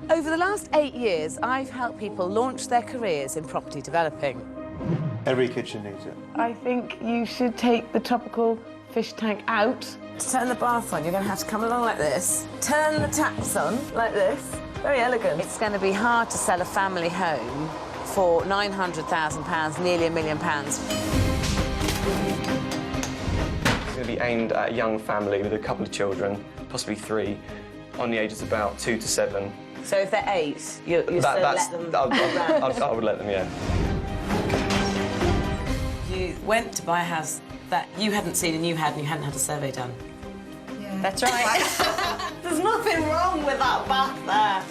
Over the last 8 years, I've helped people launch their careers in property developing. Every kitchen needs it. I think you should take the tropical fish tank out. To turn the bath on, you're going to have to come along like this. Turn the taps on like this. Very elegant. It's going to be hard to sell a family home for £900,000, nearly £1 million. It's going to be aimed at a young family with a couple of children, possibly 3, on the ages about 2 to 7. So if they're 8, you still let them I would let them, yeah. You went to buy a house that you hadn't seen and you hadn't had a survey done. Yeah. That's right. There's nothing wrong with that bath there.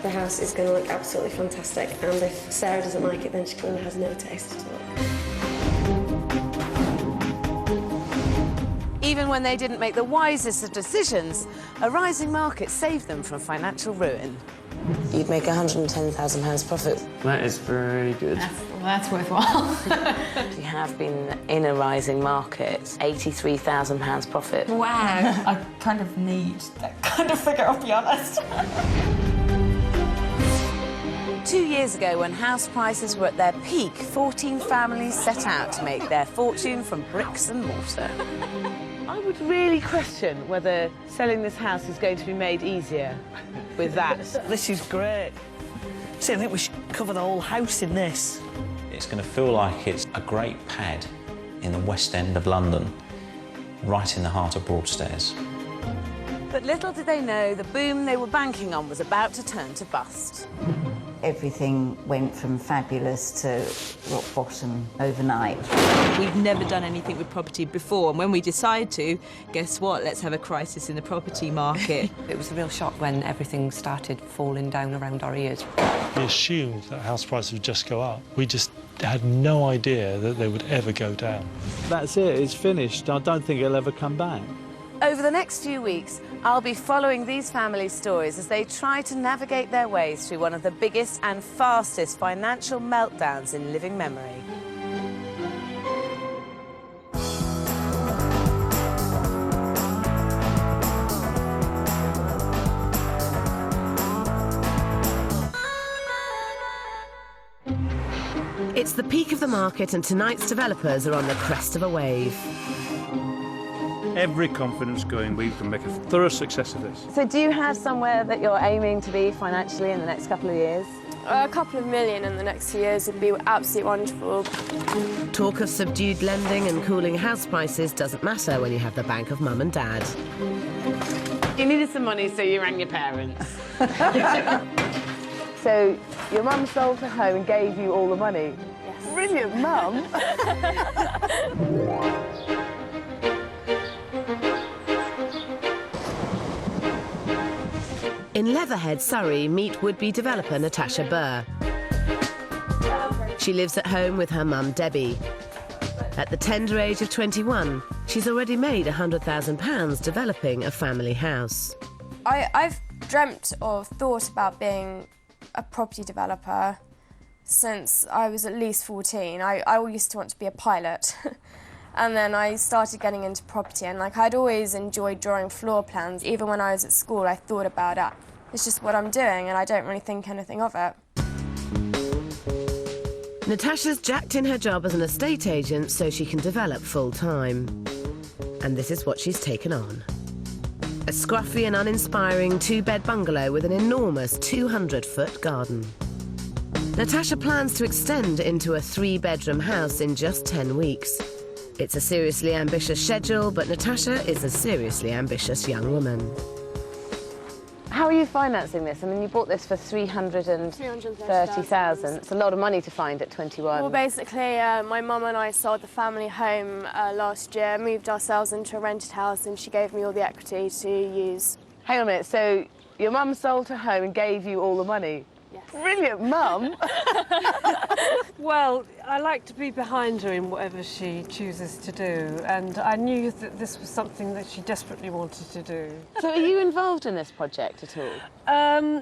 The house is going to look absolutely fantastic, and if Sarah doesn't like it, then she clearly has no taste at all. Even when they didn't make the wisest of decisions, a rising market saved them from financial ruin. You'd make £110,000 profit. That is very good. That's worthwhile. You have been in a rising market, £83,000 profit. Wow. I kind of need that kind of figure, I'll be honest. 2 years ago, when house prices were at their peak, 14 families set out to make their fortune from bricks and mortar. I would really question whether selling this house is going to be made easier with that. This is great. See, I think we should cover the whole house in this. It's going to feel like it's a great pad in the West End of London, right in the heart of Broadstairs. But little did they know the boom they were banking on was about to turn to bust. Everything went from fabulous to rock bottom overnight. We've never done anything with property before, and when we decide to, guess what? Let's have a crisis in the property market. It was a real shock when everything started falling down around our ears. We assumed that house prices would just go up. We just had no idea that they would ever go down. That's it, it's finished. I don't think it'll ever come back. Over the next few weeks, I'll be following these families' stories as they try to navigate their way through one of the biggest and fastest financial meltdowns in living memory. It's the peak of the market, and tonight's developers are on the crest of a wave. Every confidence going, we can make a thorough success of this. So do you have somewhere that you're aiming to be financially in the next couple of years? A couple of million in the next few years would be absolutely wonderful. Talk of subdued lending and cooling house prices doesn't matter when you have the bank of mum and dad. You needed some money, so you rang your parents. So your mum sold her home and gave you all the money? Yes. Brilliant, Mum. In Leatherhead, Surrey, meet would-be developer Natasha Burr. She lives at home with her mum, Debbie. At the tender age of 21, she's already made £100,000 developing a family house. I've dreamt or thought about being a property developer since I was at least 14. I used to want to be a pilot. And then I started getting into property, and I'd always enjoyed drawing floor plans. Even when I was at school, I thought about it. It's just what I'm doing, and I don't really think anything of it. Natasha's jacked in her job as an estate agent so she can develop full-time. And this is what she's taken on. A scruffy and uninspiring 2-bed bungalow with an enormous 200-foot garden. Natasha plans to extend into a 3-bedroom house in just 10 weeks. It's a seriously ambitious schedule, but Natasha is a seriously ambitious young woman. How are you financing this? I mean, you bought this for $330,000. It's a lot of money to find at 21. Well, basically, my mum and I sold the family home last year, moved ourselves into a rented house, and she gave me all the equity to use. Hang on a minute, so your mum sold her home and gave you all the money? Yes. Brilliant, Mum! Well, I like to be behind her in whatever she chooses to do, and I knew that this was something that she desperately wanted to do. So are you involved in this project at all?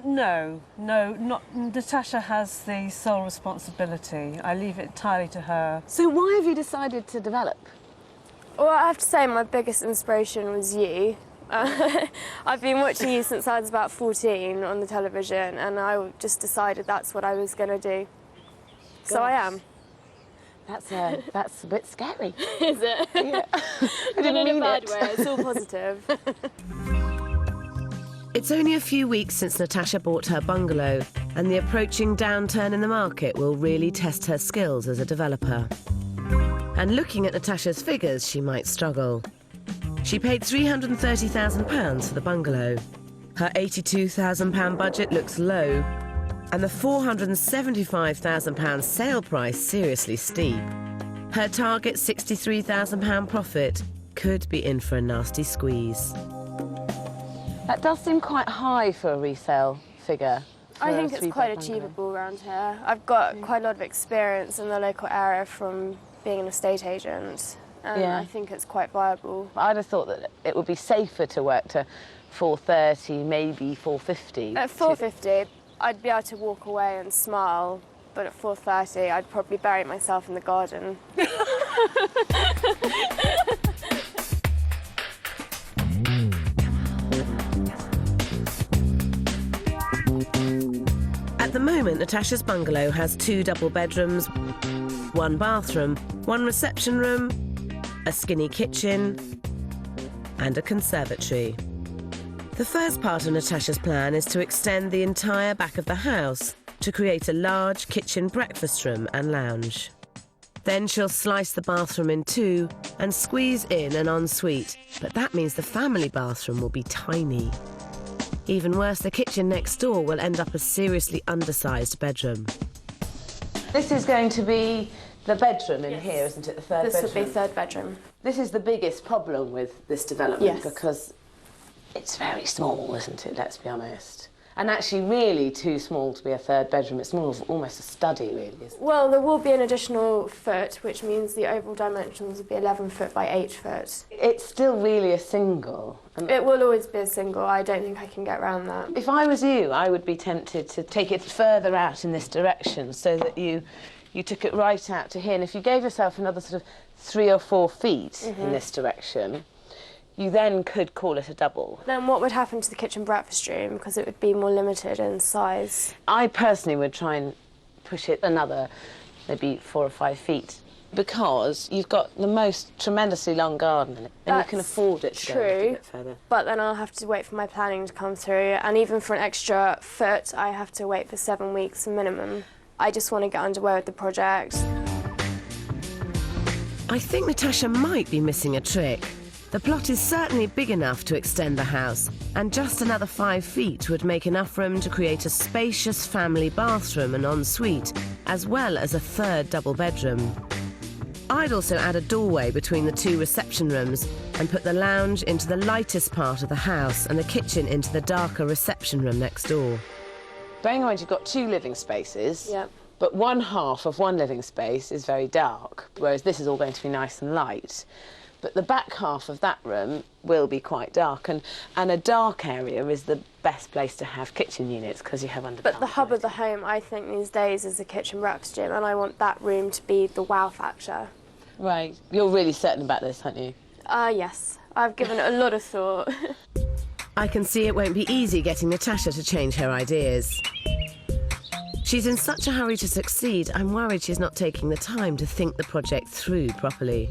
No, not. Natasha has the sole responsibility. I leave it entirely to her. So why have you decided to develop? Well, I have to say my biggest inspiration was you. I've been watching you since I was about 14 on the television, and I just decided that's what I was going to do. So I am. That's a bit scary. Is it? Yeah. I didn't mean it. Way. It's all positive. It's only a few weeks since Natasha bought her bungalow, and the approaching downturn in the market will really test her skills as a developer. And looking at Natasha's figures, she might struggle. She paid £330,000 for the bungalow. Her £82,000 budget looks low, and the £475,000 sale price seriously steep. Her target £63,000 profit could be in for a nasty squeeze. That does seem quite high for a resale figure. I think it's quite achievable around here. I've got quite a lot of experience in the local area from being an estate agent, and I think it's quite viable. I'd have thought that it would be safer to work to 430, maybe 450. At 450, I'd be able to walk away and smile, but at 430, I'd probably bury myself in the garden. At the moment, Natasha's bungalow has 2 double bedrooms, 1 bathroom, 1 reception room, a skinny kitchen, and a conservatory. The first part of Natasha's plan is to extend the entire back of the house to create a large kitchen breakfast room and lounge. Then she'll slice the bathroom in 2 and squeeze in an ensuite, but that means the family bathroom will be tiny. Even worse, the kitchen next door will end up a seriously undersized bedroom. This is going to be the bedroom in here, isn't it? The third bedroom? This would be third bedroom. This is the biggest problem with this development, Yes. because it's very small, isn't it? Let's be honest. And actually really too small to be a third bedroom. It's more of almost a study, really, isn't it? Well, there will be an additional foot, which means the overall dimensions will be 11 foot by 8 foot. It's still really a single. It will always be a single. I don't think I can get around that. If I was you, I would be tempted to take it further out in this direction so that you took it right out to here. And if you gave yourself another sort of 3 or 4 feet in this direction, you then could call it a double. Then what would happen to the kitchen breakfast room, because it would be more limited in size? I personally would try and push it another maybe 4 or 5 feet, because you've got the most tremendously long garden in it, and you can afford it to go a bit further. But then I'll have to wait for my planning to come through, and even for an extra foot, I have to wait for 7 weeks minimum. I just want to get underway with the project. I think Natasha might be missing a trick. The plot is certainly big enough to extend the house, and just another 5 feet would make enough room to create a spacious family bathroom and ensuite, as well as a third double bedroom. I'd also add a doorway between the 2 reception rooms and put the lounge into the lightest part of the house and the kitchen into the darker reception room next door. Bearing in mind you've got 2 living spaces, Yep. but one half of one living space is very dark, whereas this is all going to be nice and light. But the back half of that room will be quite dark, and a dark area is the best place to have kitchen units, because you have underbelly. But the hub of the home, I think, these days is the kitchen breakfast room, and I want that room to be the wow factor. Right. You're really certain about this, aren't you? Yes. I've given it a lot of thought. I can see it won't be easy getting Natasha to change her ideas. She's in such a hurry to succeed, I'm worried she's not taking the time to think the project through properly.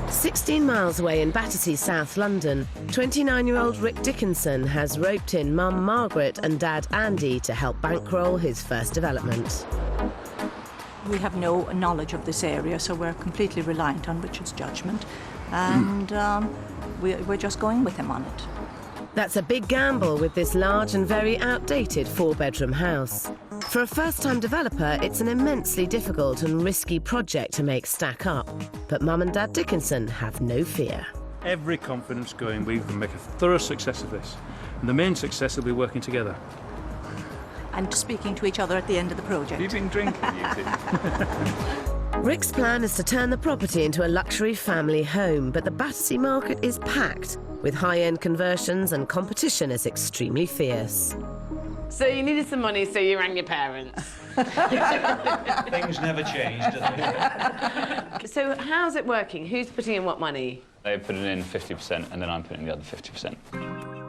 16 miles away in Battersea, South London, 29-year-old Rick Dickinson has roped in Mum Margaret and Dad Andy to help bankroll his first development. We have no knowledge of this area, so we're completely reliant on Richard's judgment, and we're just going with him on it. That's a big gamble with this large and very outdated 4-bedroom house. For a first-time developer, it's an immensely difficult and risky project to make stack up. But Mum and Dad Dickinson have no fear. Every confidence going, we can make a thorough success of this. And the main success will be working together. And speaking to each other at the end of the project. You've been drinking, you two. Rick's plan is to turn the property into a luxury family home, but the Battersea market is packed, with high-end conversions, and competition is extremely fierce. So you needed some money, so you rang your parents. Things never change, do they? So how's it working? Who's putting in what money? They put it in 50% and then I'm putting the other 50%.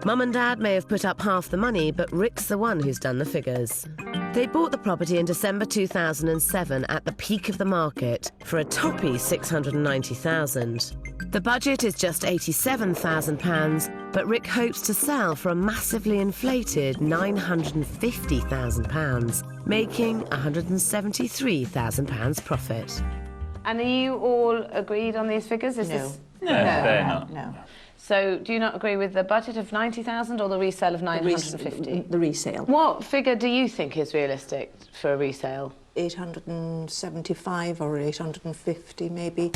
Mum and Dad may have put up half the money, but Rick's the one who's done the figures. They bought the property in December 2007 at the peak of the market for a toppy £690,000. The budget is just £87,000, but Rick hopes to sell for a massively inflated £950,000, making £173,000 profit. And are you all agreed on these figures? Is No. this... No, they're not. No. So do you not agree with the budget of 90,000 or the resale of 950? The resale. What figure do you think is realistic for a resale? 875 or 850 maybe.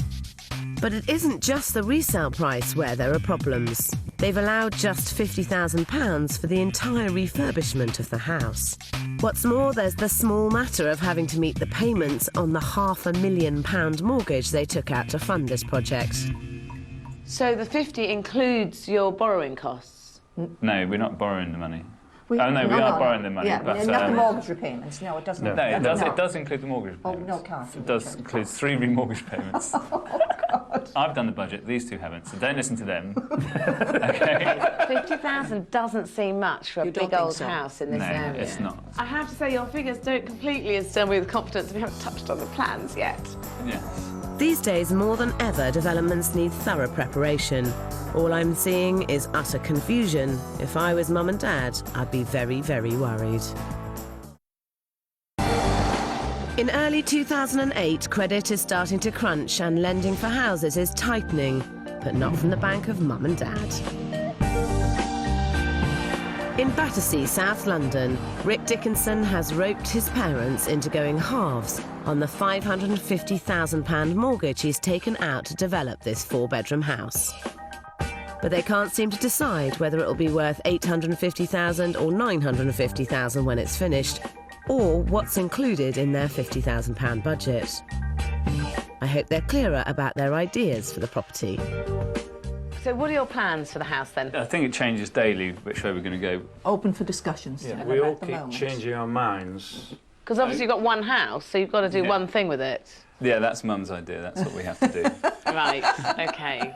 But it isn't just the resale price where there are problems. They've allowed just £50,000 for the entire refurbishment of the house. What's more, there's the small matter of having to meet the payments on the £500,000 mortgage they took out to fund this project. So the 50 includes your borrowing costs? No, we're not borrowing the money. We are borrowing the money. Yeah, but, not the mortgage repayments. No, it doesn't. No, it does include the mortgage payments. Oh, no, can't. It does include 3 remortgage payments. Oh, God. I've done the budget, these two haven't, so don't listen to them. Okay? 50,000 doesn't seem much for a big old house in this area. No, it's not. I have to say your figures don't completely instill me with confidence. We haven't touched on the plans yet. Yes. These days, more than ever, developments need thorough preparation. All I'm seeing is utter confusion. If I was Mum and Dad, I'd be very, very worried. In early 2008, credit is starting to crunch and lending for houses is tightening, but not from the bank of Mum and Dad. In Battersea, South London, Rick Dickinson has roped his parents into going halves on the £550,000 mortgage he's taken out to develop this 4-bedroom house. But they can't seem to decide whether it'll be worth £850,000 or £950,000 when it's finished, or what's included in their £50,000 budget. I hope they're clearer about their ideas for the property. So what are your plans for the house then? I think it changes daily which way we're going to go. Open for discussions. Yeah, we all keep changing our minds. Because obviously you've got one house, so you've got to do one thing with it. Yeah, that's Mum's idea. That's what we have to do. Right, OK.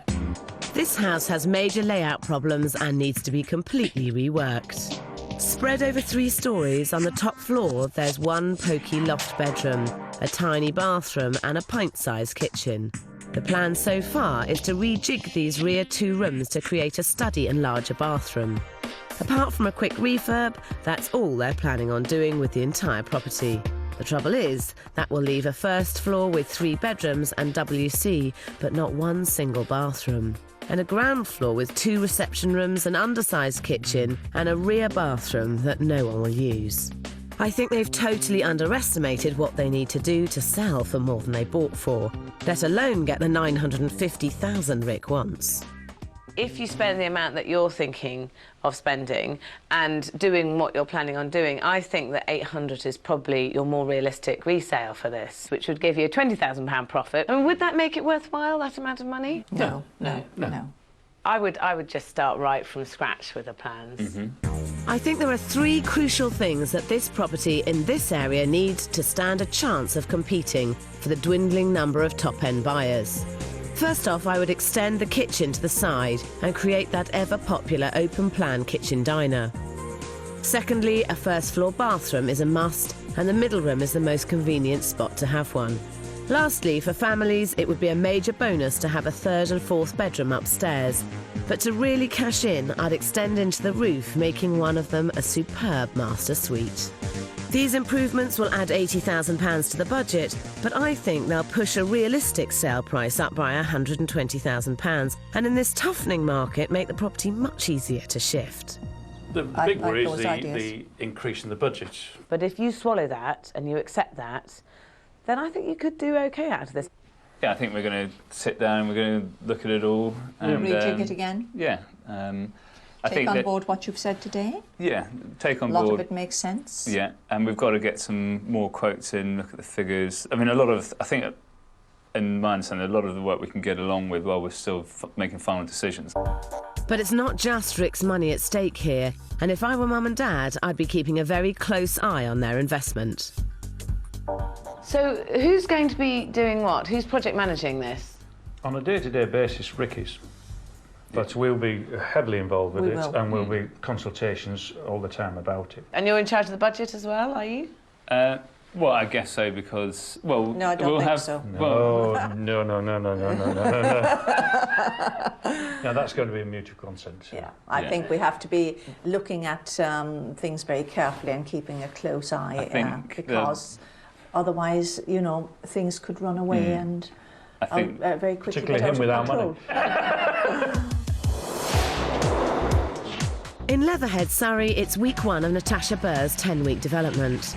This house has major layout problems and needs to be completely reworked. Spread over 3 stories, on the top floor there's one pokey loft bedroom, a tiny bathroom and a pint-sized kitchen. The plan so far is to rejig these rear 2 rooms to create a study and larger bathroom. Apart from a quick refurb, that's all they're planning on doing with the entire property. The trouble is, that will leave a first floor with 3 bedrooms and WC, but not one single bathroom. And a ground floor with 2 reception rooms, an undersized kitchen and a rear bathroom that no one will use. I think they've totally underestimated what they need to do to sell for more than they bought for, let alone get the £950,000 Rick wants. If you spend the amount that you're thinking of spending and doing what you're planning on doing, I think that 800 is probably your more realistic resale for this, which would give you a £20,000 profit. I mean, would that make it worthwhile, that amount of money? No. I would just start right from scratch with the plans. I think there are 3 crucial things that this property in this area needs to stand a chance of competing for the dwindling number of top-end buyers. First off, I would extend the kitchen to the side and create that ever-popular open-plan kitchen diner. Secondly, a first-floor bathroom is a must, and the middle room is the most convenient spot to have one. Lastly, for families, it would be a major bonus to have a 3rd and 4th bedroom upstairs. But to really cash in, I'd extend into the roof, making one of them a superb master suite. These improvements will add £80,000 to the budget, but I think they'll push a realistic sale price up by £120,000, and in this toughening market, make the property much easier to shift. The big worry is the increase in the budget. But if you swallow that and you accept that, then I think you could do OK out of this. Yeah, I think we're going to sit down, we're going to look at it all. And rejig it again? Yeah. I take think on that, board what you've said today? Yeah, take on board. A lot board. of it makes sense. Yeah, and we've got to get some more quotes in, look at the figures. I mean, I think, in my understanding, a lot of the work we can get along with while we're still making final decisions. But it's not just Rick's money at stake here, and if I were Mum and Dad, I'd be keeping a very close eye on their investment. So who's going to be doing what? Who's project managing this? On a day-to-day basis, Rick is. But we'll be heavily involved with it, and we'll be consultations all the time about it. And you're in charge of the budget as well, are you? Well, I guess so, because, well... No, I don't think so. No, no. Now, that's going to be a mutual consent. So. Yeah, I think we have to be looking at things very carefully and keeping a close eye, because otherwise, you know, things could run away and very quickly particularly him with our money. In Leatherhead, Surrey, it's week 1 of Natasha Burr's 10-week development.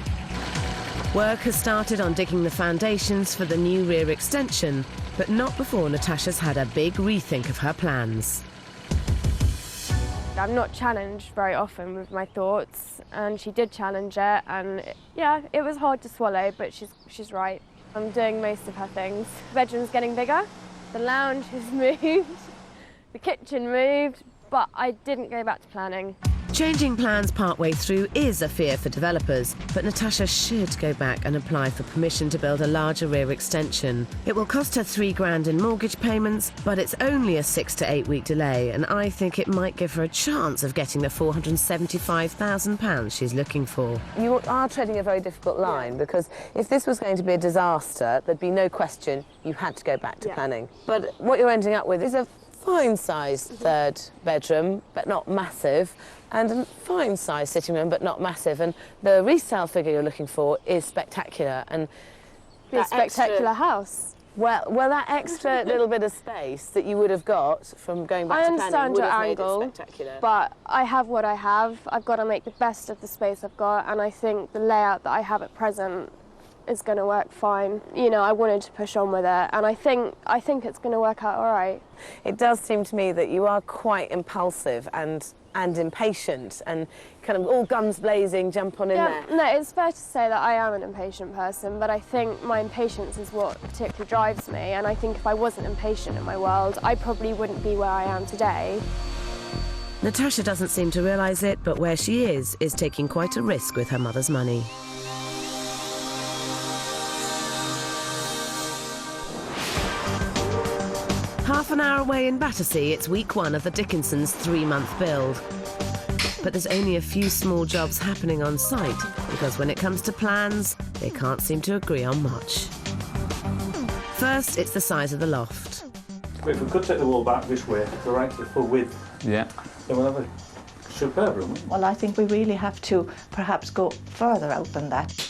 Work has started on digging the foundations for the new rear extension, but not before Natasha's had a big rethink of her plans. I'm not challenged very often with my thoughts, and she did challenge it, and yeah, it was hard to swallow, but she's right. I'm doing most of her things. The bedroom's getting bigger, the lounge has moved, the kitchen moved, but I didn't go back to planning. Changing plans partway through is a fear for developers, but Natasha should go back and apply for permission to build a larger rear extension. It will cost her £3,000 in mortgage payments, but it's only a 6 to 8 week delay, and I think it might give her a chance of getting the £475,000 she's looking for. You are treading a very difficult line, because if this was going to be a disaster, there'd be no question you had to go back to planning. But what you're ending up with is a fine-sized third bedroom, but not massive, and a fine-sized sitting room, but not massive. And the resale figure you're looking for is spectacular. And a spectacular house. Well, that extra little bit of space that you would have got from going back to planning would have made it spectacular. But I have what I have. I've got to make the best of the space I've got, and I think the layout that I have at present is going to work fine. You know, I wanted to push on with it, and I think it's going to work out all right. It does seem to me that you are quite impulsive and impatient and kind of all guns blazing, jump on in there. No, it's fair to say that I am an impatient person, but I think my impatience is what particularly drives me, and I think if I wasn't impatient in my world, I probably wouldn't be where I am today. Natasha doesn't seem to realise it, but where she is taking quite a risk with her mother's money. Half an hour away in Battersea, it's week 1 of the Dickinsons' 3-month build. But there's only a few small jobs happening on site, because when it comes to plans, they can't seem to agree on much. First, it's the size of the loft. If we could take the wall back this way, to right the full width, then we'll have a superb room. Well, I think we really have to perhaps go further out than that.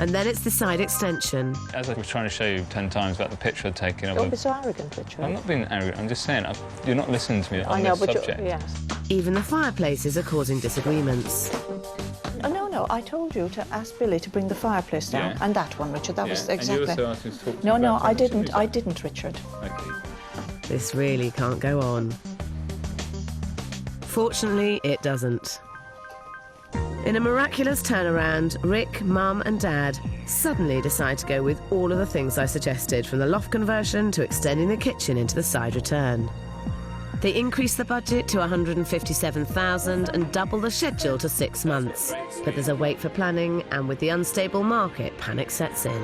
And then it's the side extension. As I was trying to show you 10 times about the picture I've taken... Don't be so arrogant, Richard. I'm not being arrogant, I'm just saying, you're not listening to me on this subject. Yes. Even the fireplaces are causing disagreements. Oh, no, I told you to ask Billy to bring the fireplace down. And that one, Richard, that was exactly... And you also asked me to talk to No, about I didn't, Richard. OK. This really can't go on. Fortunately, it doesn't. In a miraculous turnaround, Rick, Mum and Dad suddenly decide to go with all of the things I suggested, from the loft conversion to extending the kitchen into the side return. They increase the budget to £157,000 and double the schedule to 6 months. But there's a wait for planning, and with the unstable market, panic sets in.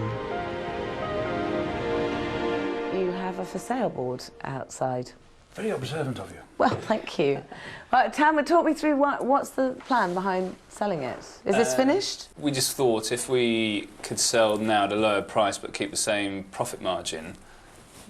You have a for sale board outside. Very observant of you. Well, thank you. Right, talk me through what's the plan behind selling it? Is this finished? We just thought if we could sell now at a lower price but keep the same profit margin,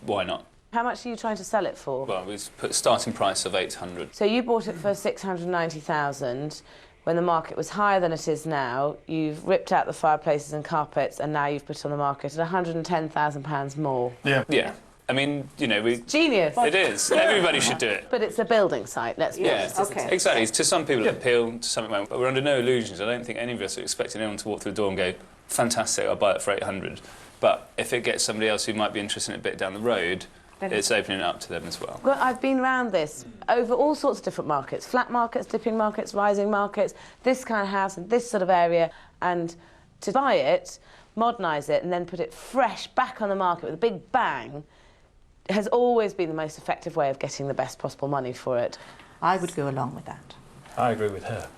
why not? How much are you trying to sell it for? Well, we put a starting price of 800. So you bought it for 690,000 when the market was higher than it is now. You've ripped out the fireplaces and carpets, and now you've put it on the market at £110,000 more. Yeah. I mean, you know, Genius. It is. Everybody should do it. But it's a building site, let's be honest. Okay. Exactly. To some people it appeal, to some it won't. But we're under no illusions. I don't think any of us are expecting anyone to walk through the door and go, fantastic, I'll buy it for 800. But if it gets somebody else who might be interested in it a bit down the road, it's opening it up to them as well. Well, I've been around this over all sorts of different markets, flat markets, dipping markets, rising markets, this kind of house in this sort of area, and to buy it, modernise it, and then put it fresh back on the market with a big bang has always been the most effective way of getting the best possible money for it. I would go along with that. I agree with her.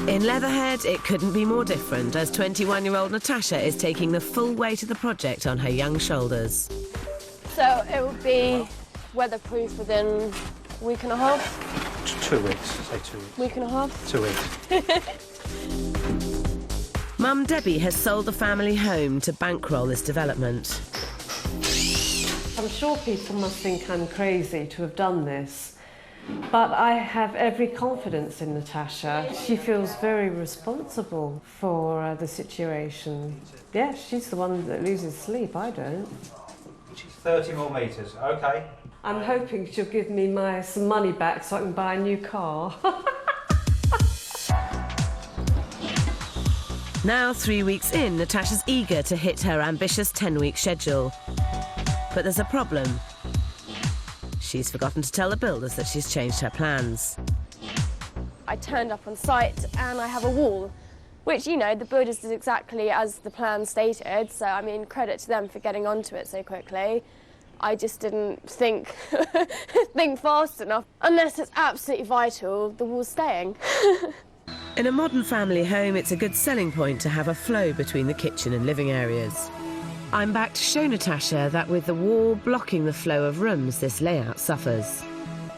In Leatherhead, it couldn't be more different, as 21-year-old Natasha is taking the full weight of the project on her young shoulders. So it will be weatherproof within a week and a half? 2 weeks, say 2 weeks. Week and a half? 2 weeks. Mum Debbie has sold the family home to bankroll this development. I'm sure people must think I'm crazy to have done this, but I have every confidence in Natasha. She feels very responsible for the situation. Yeah, she's the one that loses sleep, I don't. 30 more metres, OK. I'm hoping she'll give me some money back so I can buy a new car. Now, 3 weeks in, Natasha's eager to hit her ambitious 10-week schedule. But there's a problem. She's forgotten to tell the builders that she's changed her plans. I turned up on site and I have a wall, which, you know, the builders did exactly as the plan stated, so, I mean, credit to them for getting onto it so quickly. I just didn't think fast enough. Unless it's absolutely vital, the wall's staying. In a modern family home, it's a good selling point to have a flow between the kitchen and living areas. I'm back to show Natasha that with the wall blocking the flow of rooms, this layout suffers.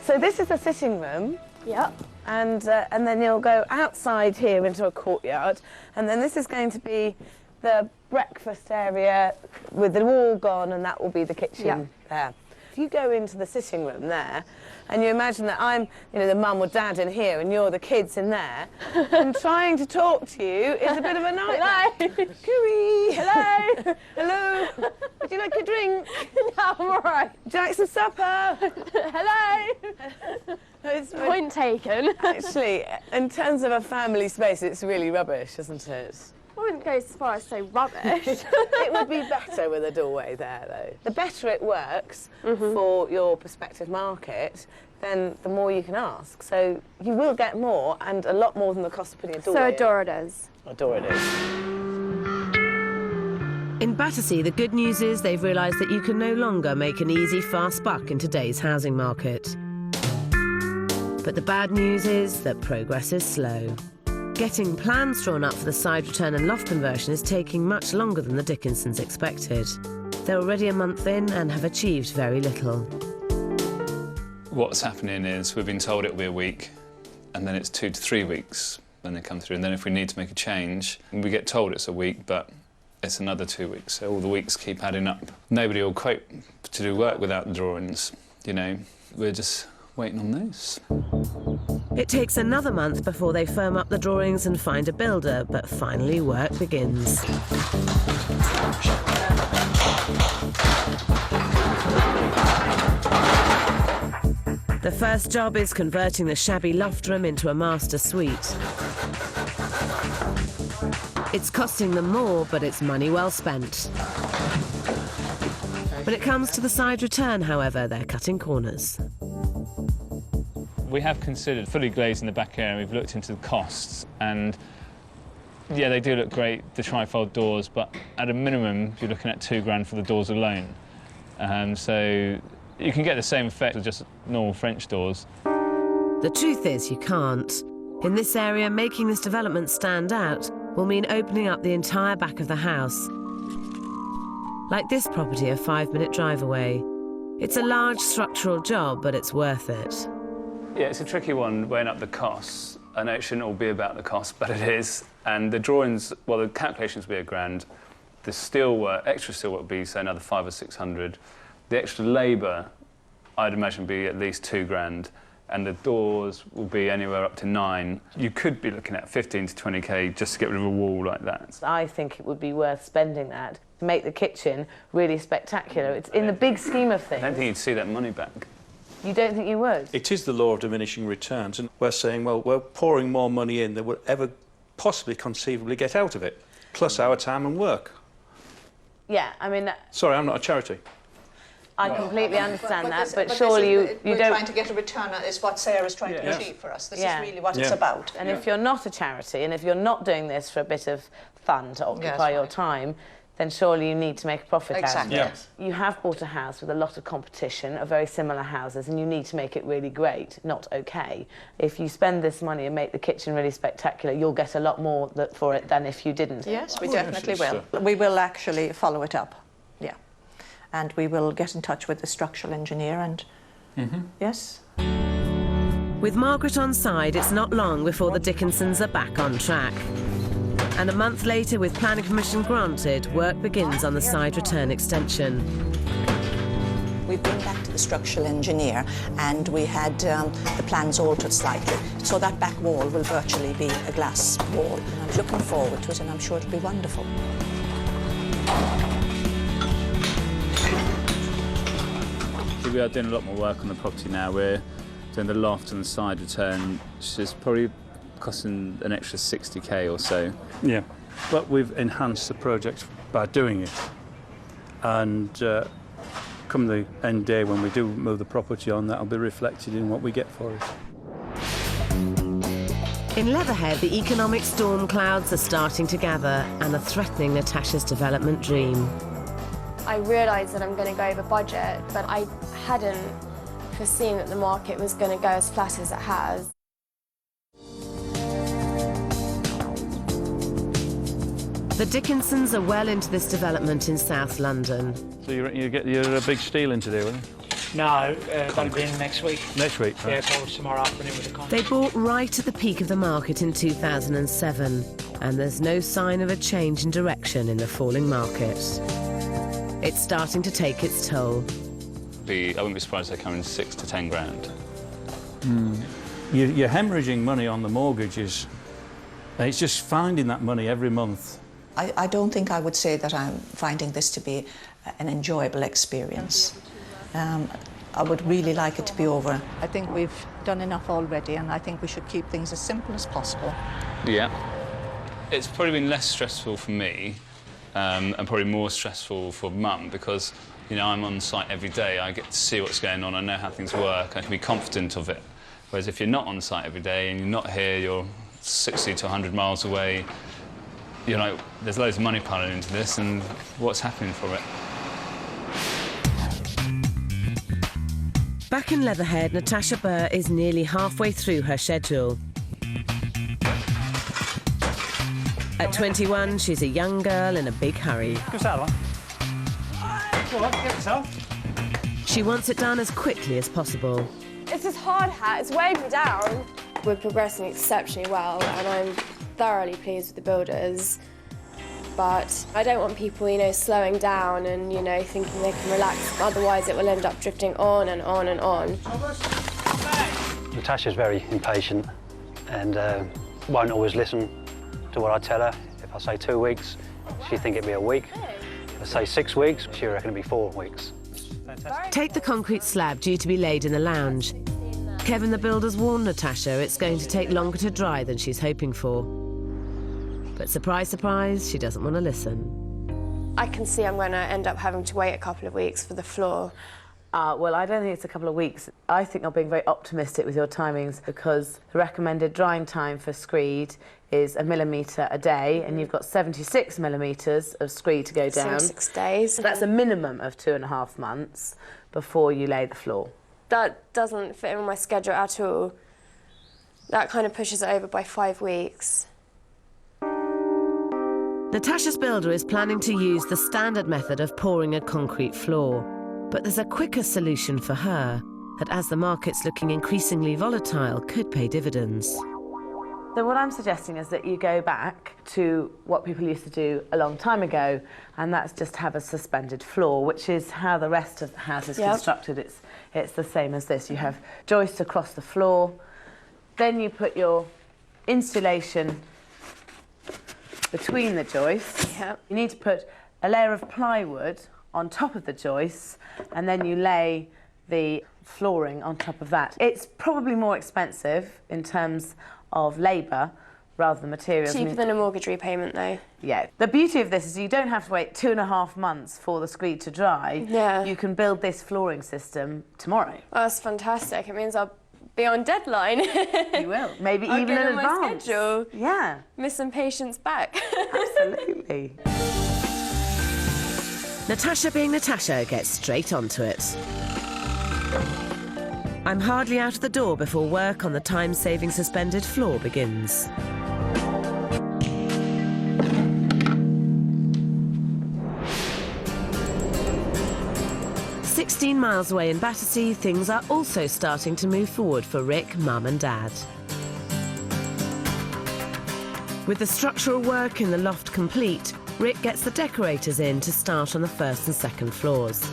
So this is the sitting room. Yep. And then you'll go outside here into a courtyard, and then this is going to be the breakfast area with the wall gone, and that will be the kitchen there. If you go into the sitting room there, and you imagine that I'm, you know, the mum or dad in here, and you're the kids in there, and trying to talk to you is a bit of a nightmare. Hello. Cooey. Hello. Hello. Would you like a drink? No, I'm all right. Would you like some supper? Hello. Point taken. Actually, in terms of a family space, it's really rubbish, isn't it? I wouldn't go as far as say rubbish. It would be better with a doorway there, though. The better it works for your prospective market, then the more you can ask. So you will get more, and a lot more than the cost of putting a doorway So a door it is. A door it is. In Battersea, the good news is they've realised that you can no longer make an easy, fast buck in today's housing market. But the bad news is that progress is slow. Getting plans drawn up for the side return and loft conversion is taking much longer than the Dickinsons expected. They're already a month in and have achieved very little. What's happening is we've been told it'll be a week, and then it's 2 to 3 weeks when they come through, and then if we need to make a change, we get told it's a week, but it's another 2 weeks, so all the weeks keep adding up. Nobody will quote to do work without the drawings, you know. We're just waiting on those. It takes another month before they firm up the drawings and find a builder, but finally work begins. The first job is converting the shabby loft room into a master suite. It's costing them more, but it's money well spent. When it comes to the side return, however, they're cutting corners. We have considered fully glazing the back area. We've looked into the costs, and yeah, they do look great, the trifold doors, but at a minimum, you're looking at £2 for the doors alone. So you can get the same effect with just normal French doors. The truth is, you can't. In this area, making this development stand out will mean opening up the entire back of the house. Like this property a 5-minute drive away. It's a large structural job, but it's worth it. Yeah, it's a tricky one, weighing up the costs. I know it shouldn't all be about the cost, but it is. And the drawings, well, the calculations will be £1,000. The steelwork, extra steelwork would be, say, another 500 or 600. The extra labour, I'd imagine, would be at least £2,000. And the doors will be anywhere up to 9. You could be looking at 15 to 20k just to get rid of a wall like that. I think it would be worth spending that to make the kitchen really spectacular. It's in the big scheme of things. I don't think you'd see that money back. You don't think you would? It is the law of diminishing returns, and we're saying, well, we're pouring more money in than we'll ever possibly conceivably get out of it, plus our time and work. Yeah, I mean... Sorry, I'm not a charity. I completely understand that, but surely you don't... We're trying to get a return, is what Sarah's trying to achieve for us. This is really what it's about. And if you're not a charity, and if you're not doing this for a bit of fun to occupy your time, then surely you need to make a profit Exactly. out of it. You have bought a house with a lot of competition of very similar houses, and you need to make it really great, not okay. If you spend this money and make the kitchen really spectacular, you'll get a lot more for it than if you didn't. Yes, we definitely will. We will actually follow it up, yeah. And we will get in touch with the structural engineer and, yes. With Margaret on side, it's not long before the Dickinsons are back on track. And a month later, with planning permission granted, work begins on the side return extension. We've been back to the structural engineer and we had the plans altered slightly. So that back wall will virtually be a glass wall. And I'm looking forward to it and I'm sure it'll be wonderful. We are doing a lot more work on the property now. We're doing the loft and the side return, which is probably costing an extra 60k or so. Yeah, but we've enhanced the project by doing it. And come the end day when we do move the property on, that'll be reflected in what we get for it. In Leatherhead, the economic storm clouds are starting to gather and are threatening Natasha's development dream. I realised that I'm going to go over budget, but I hadn't foreseen that the market was going to go as flat as it has. The Dickinsons are well into this development in South London. So you get your big steel in today, will you? No, that'll be in next week. Next week, right. Yeah, so tomorrow afternoon with the contract. They bought right at the peak of the market in 2007, and there's no sign of a change in direction in the falling market. It's starting to take its toll. I wouldn't be surprised if they come in 6 to 10 grand. You're hemorrhaging money on the mortgages. It's just finding that money every month. I don't think I would say that I'm finding this to be an enjoyable experience. I would really like it to be over. I think we've done enough already and I think we should keep things as simple as possible. Yeah. It's probably been less stressful for me and probably more stressful for Mum because, you know, I'm on site every day. I get to see what's going on. I know how things work. I can be confident of it. Whereas if you're not on site every day and you're not here, you're 60 to 100 miles away, you're like, there's loads of money piling into this and what's happening for it? Back in Leatherhead, Natasha Burr is nearly halfway through her schedule. At 21, she's a young girl in a big hurry. What's that one? Go on, get yourself. She wants it done as quickly as possible. It's this hard hat, it's weighing me down. We're progressing exceptionally well and I'm thoroughly pleased with the builders. But I don't want people, you know, slowing down and, you know, thinking they can relax. Otherwise it will end up drifting on and on and on. Natasha's very impatient and won't always listen to what I tell her. If I say 2 weeks, she'd think it'd be a week. If I say 6 weeks, she'd reckon it'd be 4 weeks. Take the concrete slab due to be laid in the lounge. Kevin the builder's warned Natasha it's going to take longer to dry than she's hoping for. But surprise, surprise, she doesn't want to listen. I can see I'm going to end up having to wait a couple of weeks for the floor. Well, I don't think it's a couple of weeks. I think you're being very optimistic with your timings because the recommended drying time for screed is 1 millimetre a day, and you've got 76 millimetres of screed to go down. 6 days. So that's a minimum of 2.5 months before you lay the floor. That doesn't fit in with my schedule at all. That kind of pushes it over by 5 weeks. Natasha's builder is planning to use the standard method of pouring a concrete floor. But there's a quicker solution for her that, as the market's looking increasingly volatile, could pay dividends. So what I'm suggesting is that you go back to what people used to do a long time ago, and that's just have a suspended floor, which is how the rest of the house is constructed. It's the same as this. You have joists across the floor, then you put your insulation between the joists. You need to put a layer of plywood on top of the joists, and then you lay the flooring on top of that. It's probably more expensive in terms of labour rather than materials. Cheaper than a mortgage repayment, though. Yeah. The beauty of this is you don't have to wait 2.5 months for the screed to dry. Yeah. You can build this flooring system tomorrow. Oh, that's fantastic. It means I'll be on deadline. You will. Maybe I'll even get in on advance. my schedule. Yeah. Miss some patients back. Absolutely. Natasha, being Natasha, gets straight onto it. I'm hardly out of the door before work on the time-saving suspended floor begins. "16 miles away in Battersea, things are also starting to move forward for Rick, Mum and Dad. With the structural work in the loft complete, Rick gets the decorators in to start on the first and second floors.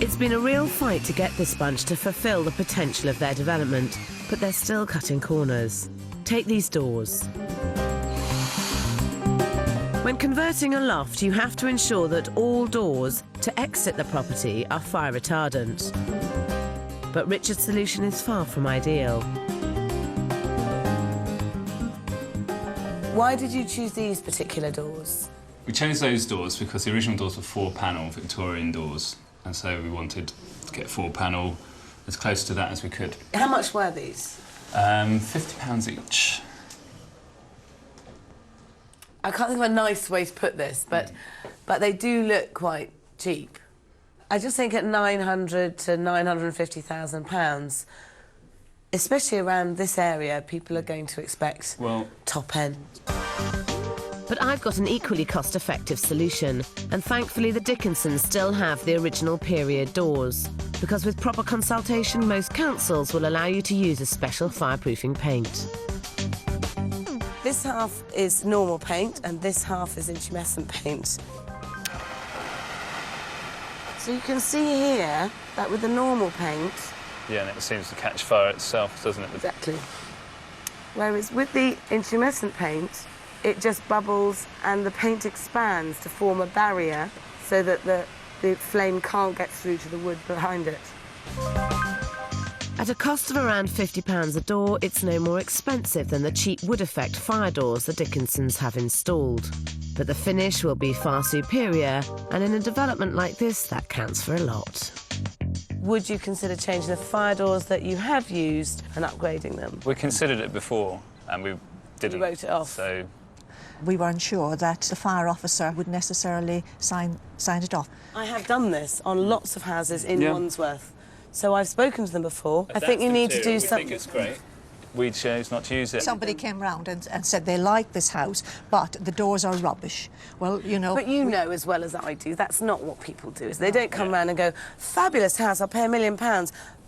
It's been a real fight to get this bunch to fulfil the potential of their development, but they're still cutting corners. Take these doors. When converting a loft, you have to ensure that all doors to exit the property are fire retardant. But Richard's solution is far from ideal. Why did you choose these particular doors? We chose those doors because the original doors were 4-panel Victorian doors, and so we wanted to get 4-panel as close to that as we could. How much were these? £50 each. I can't think of a nice way to put this, but they do look quite cheap. I just think at £900,000 to £950,000, especially around this area, people are going to expect top end. But I've got an equally cost-effective solution, and thankfully the Dickinsons still have the original period doors, because with proper consultation, most councils will allow you to use a special fireproofing paint. This half is normal paint, and this half is intumescent paint. So you can see here that with the normal paint... Yeah, and it seems to catch fire itself, doesn't it? Exactly. Whereas with the intumescent paint, it just bubbles and the paint expands to form a barrier so that the flame can't get through to the wood behind it. At a cost of around £50 a door, it's no more expensive than the cheap wood effect fire doors the Dickinsons have installed. But the finish will be far superior, and in a development like this, that counts for a lot. Would you consider changing the fire doors that you have used and upgrading them? We considered it before, and we didn't. You wrote it off. So we weren't sure that the fire officer would necessarily sign it off. I have done this on lots of houses in Wandsworth. So I've spoken to them before. I think you need to do something. I think it's great. We chose not to use it. Somebody came round and said they like this house, but the doors are rubbish. Well, you know... But you know as well as I do, that's not what people do. Is they don't come round and go, fabulous house, I'll pay £1 million.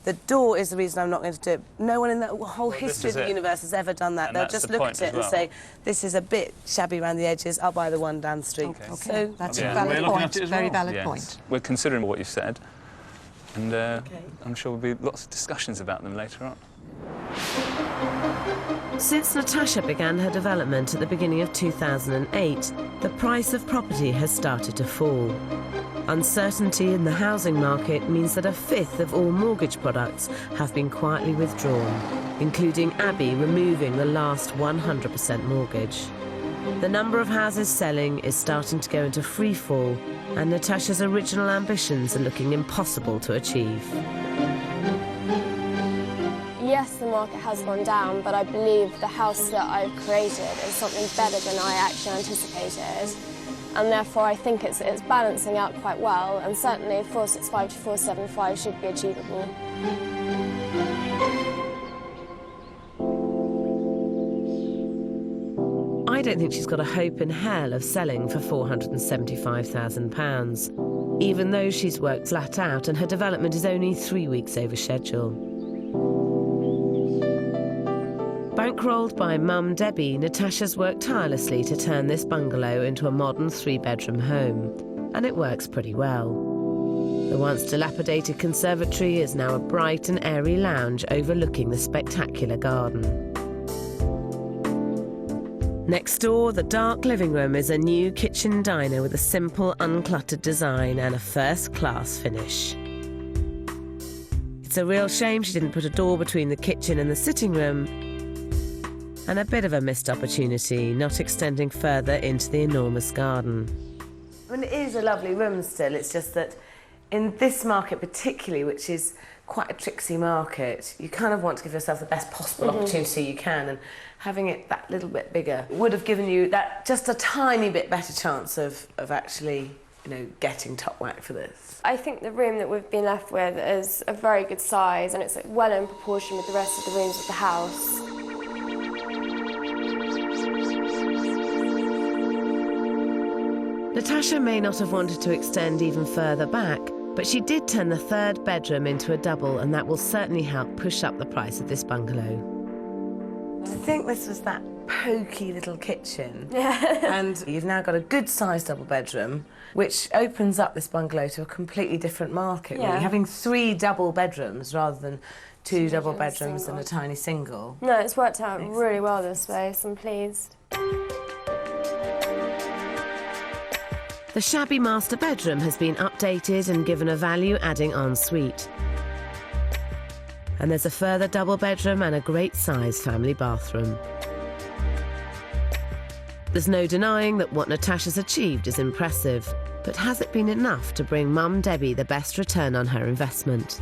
The door is the reason I'm not going to do it. No one in the whole history of the universe has ever done that. And they'll just look at it and say, this is a bit shabby around the edges, I'll buy the one down the street. Okay. So that's a valid point, very valid point. We're considering what you've said, and I'm sure there'll be lots of discussions about them later on. Since Natasha began her development at the beginning of 2008, the price of property has started to fall. Uncertainty in the housing market means that 1/5 of all mortgage products have been quietly withdrawn, including Abbey removing the last 100% mortgage. The number of houses selling is starting to go into free fall, and Natasha's original ambitions are looking impossible to achieve. Yes, the market has gone down, but I believe the house that I've created is something better than I actually anticipated. And therefore, I think it's balancing out quite well, and certainly 465 to 475 should be achievable. I don't think she's got a hope in hell of selling for £475,000, even though she's worked flat out and her development is only 3 weeks over schedule. Bankrolled by Mum Debbie, Natasha's worked tirelessly to turn this bungalow into a modern 3-bedroom home, and it works pretty well. The once dilapidated conservatory is now a bright and airy lounge overlooking the spectacular garden. Next door, the dark living room is a new kitchen diner with a simple, uncluttered design and a first-class finish. It's a real shame she didn't put a door between the kitchen and the sitting room, and a bit of a missed opportunity not extending further into the enormous garden. I mean, it is a lovely room still, it's just that In this market particularly, which is quite a tricksy market, you kind of want to give yourself the best possible opportunity you can, and having it that little bit bigger would have given you that just a tiny bit better chance of actually, you know, getting top whack for this. I think the room that we've been left with is a very good size, and it's well in proportion with the rest of the rooms of the house. Natasha may not have wanted to extend even further back, but she did turn the third bedroom into a double, and that will certainly help push up the price of this bungalow. To think this was that pokey little kitchen, Yeah. and you've now got a good-sized double bedroom, which opens up this bungalow to a completely different market. Yeah. Really. Having 3 double bedrooms rather than 2 double bedrooms and a tiny single. No, it's worked out really well this way, so I'm pleased. The shabby master bedroom has been updated and given a value-adding ensuite. And there's a further double bedroom and a great-size family bathroom. There's no denying that what Natasha's achieved is impressive, but has it been enough to bring Mum Debbie the best return on her investment?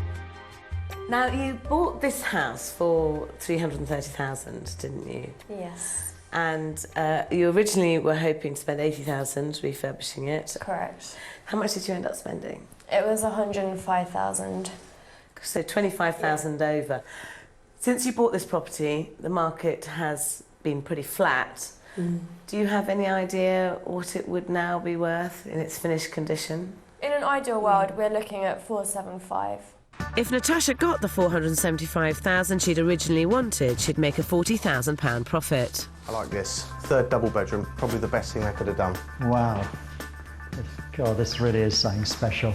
Now, you bought this house for $330,000, didn't you? Yes. And you originally were hoping to spend $80,000 refurbishing it. Correct. How much did you end up spending? It was $105,000. So $25,000 over. Since you bought this property, the market has been pretty flat. Do you have any idea what it would now be worth in its finished condition? In an ideal world, we're looking at $475,000. If Natasha got the $475,000 she'd originally wanted, she'd make a £40,000 profit. I like this. Third double bedroom, probably the best thing I could have done. Wow. God, this really is something special.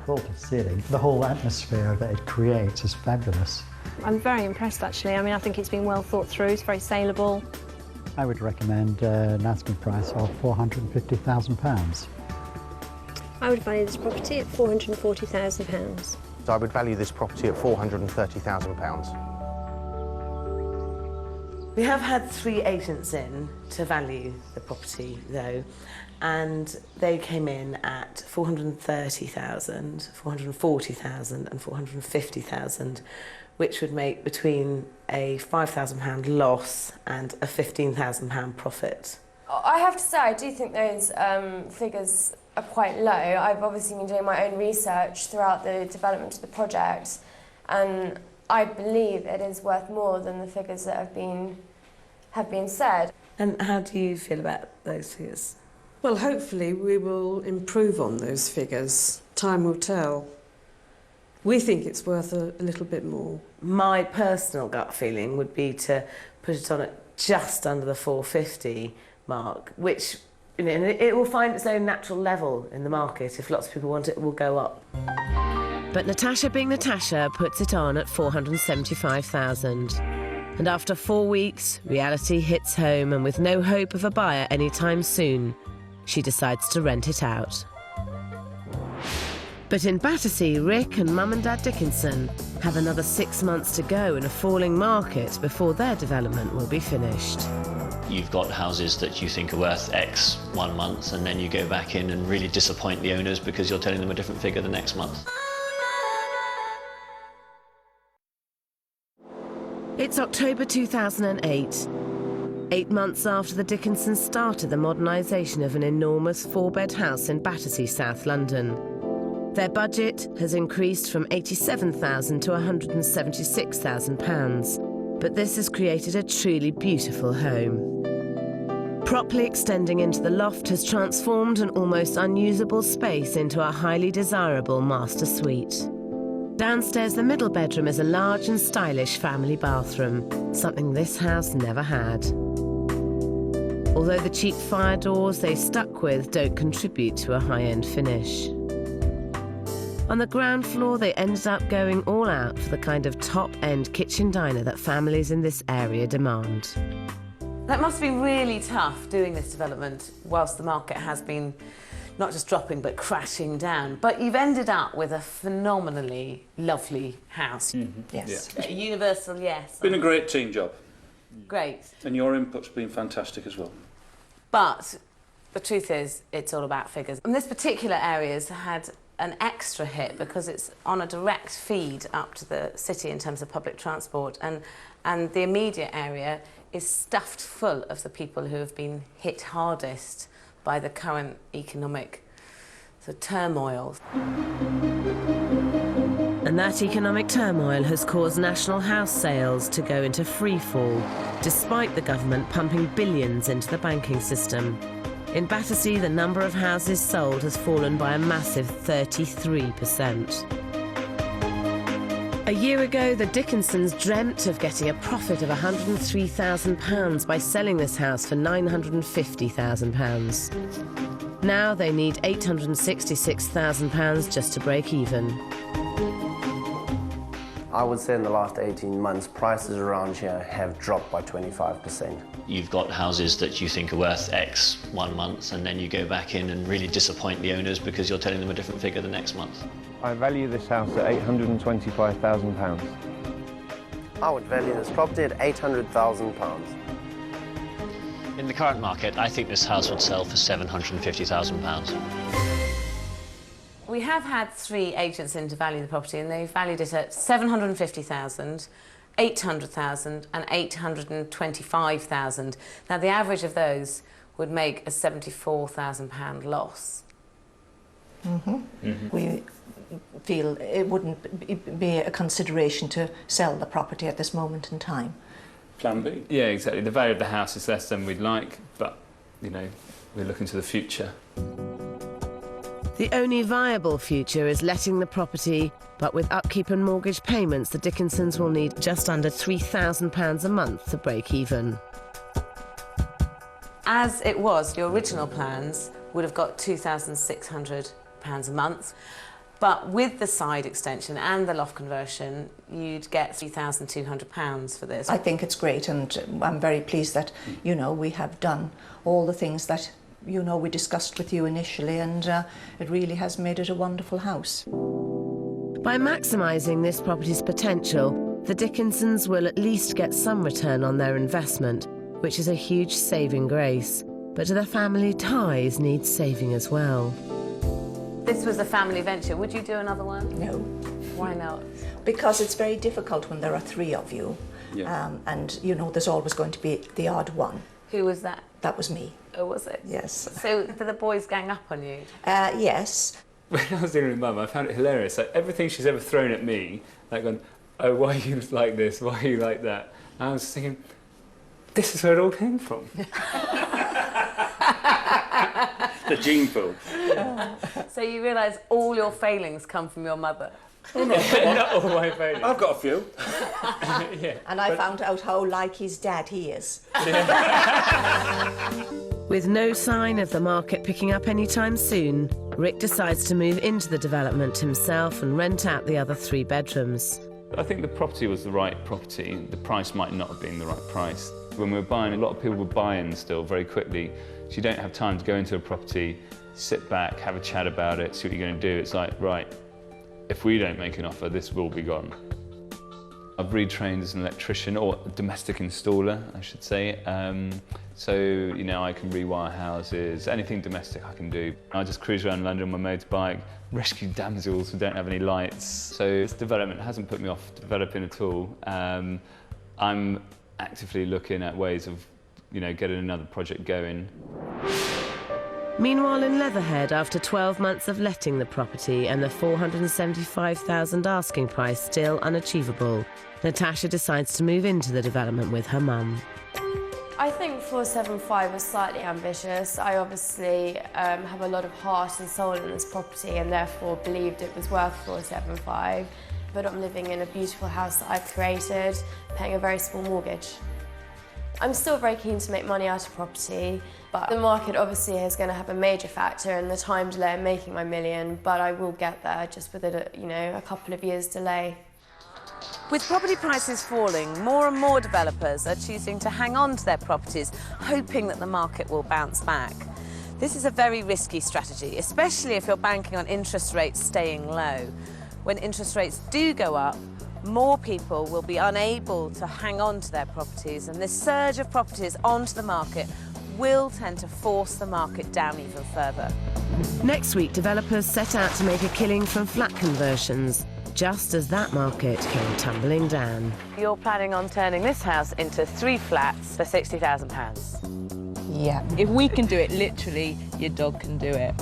Floor to ceiling. The whole atmosphere that it creates is fabulous. I'm very impressed, actually. I mean, I think it's been well thought through. It's very saleable. I would recommend an asking price of £450,000. I would value this property at £440,000. I would value this property at £430,000. We have had 3 agents in to value the property, though, and they came in at $430,000, $440,000 and $450,000, which would make between a £5,000 loss and a £15,000 profit. I have to say, I do think those figures are quite low. I've obviously been doing my own research throughout the development of the project, and I believe it is worth more than the figures that have been said. And how do you feel about those figures? Well, hopefully we will improve on those figures. Time will tell. We think it's worth a little bit more. My personal gut feeling would be to put it on at just under the 450 mark, which, you know, it will find its own natural level in the market. If lots of people want it, it will go up. But Natasha being Natasha puts it on at $475,000. And after 4 weeks, reality hits home, and with no hope of a buyer anytime soon, she decides to rent it out. But in Battersea, Rick and Mum and Dad Dickinson have another 6 months to go in a falling market before their development will be finished. You've got houses that you think are worth X 1 month, and then you go back in and really disappoint the owners because you're telling them a different figure the next month. It's October 2008. 8 months after the Dickinsons started the modernisation of an enormous 4-bed house in Battersea, South London. Their budget has increased from £87,000 to £176,000, but this has created a truly beautiful home. Properly extending into the loft has transformed an almost unusable space into a highly desirable master suite. Downstairs, the middle bedroom is a large and stylish family bathroom, something this house never had. Although the cheap fire doors they stuck with don't contribute to a high-end finish. On the ground floor, they ended up going all out for the kind of top-end kitchen diner that families in this area demand. That must be really tough, doing this development, whilst the market has been not just dropping, but crashing down. But you've ended up with a phenomenally lovely house. Yes. Yeah. A universal yes. It's been a great team job. Great. And your input's been fantastic as well. But the truth is, it's all about figures. And this particular area has had an extra hit because it's on a direct feed up to the city in terms of public transport, and the immediate area is stuffed full of the people who have been hit hardest by the current economic turmoil. And that economic turmoil has caused national house sales to go into free fall, despite the government pumping billions into the banking system. In Battersea, the number of houses sold has fallen by a massive 33%. A year ago, the Dickinsons dreamt of getting a profit of £103,000 by selling this house for £950,000. Now they need £866,000 just to break even. I would say in the last 18 months, prices around here have dropped by 25%. You've got houses that you think are worth X 1 month, and then you go back in and really disappoint the owners because you're telling them a different figure the next month. I value this house at £825,000. I would value this property at £800,000. In the current market, I think this house would sell for £750,000. We have had 3 agents in to value the property, and they've valued it at £750,000, £800,000 and £825,000. Now, the average of those would make a £74,000 loss. We feel it wouldn't be a consideration to sell the property at this moment in time. Plan B? Yeah, exactly. The value of the house is less than we'd like, but, you know, we're looking to the future. The only viable future is letting the property, but with upkeep and mortgage payments, the Dickinsons will need just under £3,000 a month to break even. As it was, your original plans would have got £2,600 a month, but with the side extension and the loft conversion, you'd get £3,200 for this. I think it's great, and I'm very pleased that, you know, we have done all the things that, you know, we discussed with you initially, and it really has made it a wonderful house. By maximising this property's potential, the Dickinsons will at least get some return on their investment, which is a huge saving grace. But the family ties need saving as well. This was a family venture. Would you do another one? No. Why not? Because it's very difficult when there are 3 of you. Yeah. And, you know, there's always going to be the odd one. Who was that? That was me. Oh, was it? Yes. So did the boys gang up on you? Yes. When I was dealing with Mum, I found it hilarious. Like, everything she's ever thrown at me, like going, oh, why are you like this? Why are you like that? And I was thinking, this is where it all came from. The gene pool. So you realise all your failings come from your mother? Not all my failings. I've got a few. Yeah. And I found out how like his dad he is. With no sign of the market picking up anytime soon, Rick decides to move into the development himself and rent out the other 3 bedrooms. I think the property was the right property. The price might not have been the right price. When we were buying, a lot of people were buying still very quickly. So you don't have time to go into a property, sit back, have a chat about it, see what you're going to do. It's like, right, if we don't make an offer, this will be gone. I've retrained as an electrician, or a domestic installer, I should say. So, you know, I can rewire houses, anything domestic I can do. I just cruise around London on my motorbike, rescue damsels who don't have any lights. So this development hasn't put me off developing at all. I'm actively looking at ways of, you know, getting another project going. Meanwhile, in Leatherhead, after 12 months of letting the property and the £475,000 asking price still unachievable, Natasha decides to move into the development with her mum. I think 475 was slightly ambitious. I obviously have a lot of heart and soul in this property and therefore believed it was worth 475. But I'm living in a beautiful house that I've created, paying a very small mortgage. I'm still very keen to make money out of property, but the market obviously is going to have a major factor in the time delay in making my million, but I will get there just with a couple of years delay. With property prices falling, more and more developers are choosing to hang on to their properties, hoping that the market will bounce back. This is a very risky strategy, especially if you're banking on interest rates staying low. When interest rates do go up, more people will be unable to hang on to their properties, and this surge of properties onto the market will tend to force the market down even further. Next week, developers set out to make a killing from flat conversions, just as that market came tumbling down. You're planning on turning this house into 3 flats for £60,000. Yeah. If we can do it, literally, your dog can do it.